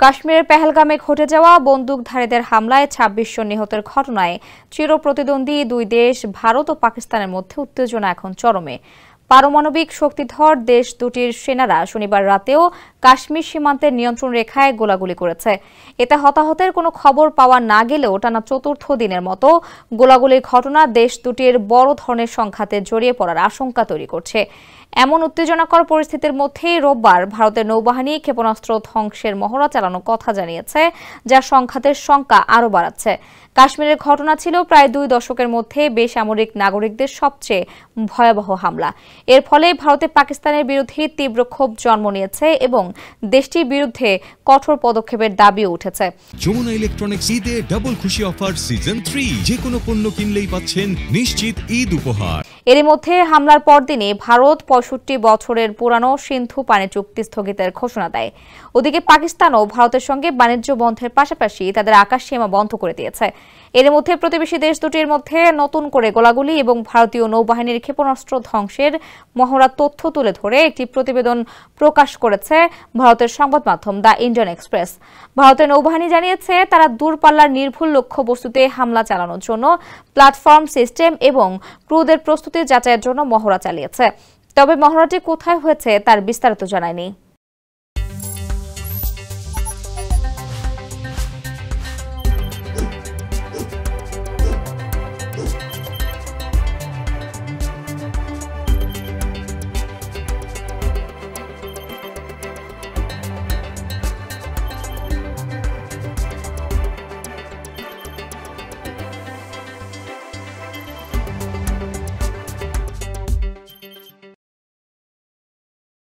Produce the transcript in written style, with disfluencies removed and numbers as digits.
কাশ্মীরের পেহেলগামে ঘটে যাওয়া বন্দুকধারীদের হামলায় ২৬ জন নিহতের ঘটনায় চিরপ্রতিদ্বন্দ্বী দুই দেশ ভারত ও পাকিস্তানের মধ্যে উত্তেজনা এখন চরমে। পারমাণবিক শক্তিধর দেশ দুটির সেনারা শনিবার রাতেও কাশ্মীর সীমান্তের নিয়ন্ত্রণ রেখায় গোলাগুলি করেছে। এতে হতাহতের কোনো খবর পাওয়া না গেলেও টানা চতুর্থ দিনের মতো গোলাগুলির ঘটনা দেশ দুটির বড় ধরনের সংঘাতে জড়িয়ে পড়ার আশঙ্কা তৈরি করছে। এমন উত্তেজনাকর পরিস্থিতির মধ্যেই রোববার ভারতের নৌবাহিনী ক্ষেপণাস্ত্র ধ্বংসের মহড়া চালানোর কথা জানিয়েছে, যা সংঘাতের শঙ্কা আরও বাড়াচ্ছে। কাশ্মীরের ঘটনা ছিল প্রায় 2 দশকের মধ্যে বেসামরিক নাগরিকদের সবচেয়ে ভয়াবহ হামলা। এর ফলে ভারতে পাকিস্তানের বিরুদ্ধে তীব্র ক্ষোভ জন্ম নিয়েছে এবং দেশটির বিরুদ্ধে কঠোর পদক্ষেপের দাবিও উঠেছে। যমুনা ইলেকট্রনিক্স ঈদে ডাবল খুশি অফার সিজন 3, যে কোনো পণ্য কিনলেই পাচ্ছেন নিশ্চিত ঈদ উপহার। এরই মধ্যে হামলার পরদিনে ভারত ৬৫ বছরের পুরানো সিন্ধু পানি চুক্তি স্থগিতের ঘোষণা দেয়। ওদিকে পাকিস্তানও ভারতের সঙ্গে বাণিজ্য বন্ধের পাশাপাশি তাদের আকাশ সীমা বন্ধ করে দিয়েছে। এর মধ্যে প্রতিবেশী দেশ দুটির মধ্যে নতুন করে গোলাগুলি এবং ভারতীয় নৌবাহিনীর ক্ষেপণাস্ত্র ধ্বংসের মহড়া তথ্য তুলে ধরে একটি প্রতিবেদন প্রকাশ করেছে ভারতের সংবাদ মাধ্যম দ্য ইন্ডিয়ান এক্সপ্রেস। ভারতের নৌবাহিনী জানিয়েছে, তারা দূরপাল্লার নির্ভুল লক্ষ্যবস্তুতে হামলা চালানোর জন্য প্ল্যাটফর্ম সিস্টেম এবং ক্রুদের প্রস্তুতি যাচাইয়ের জন্য মহড়া চালিয়েছে। তবে মহড়াটি কোথায় হয়েছে তার বিস্তারিত জানায়নি।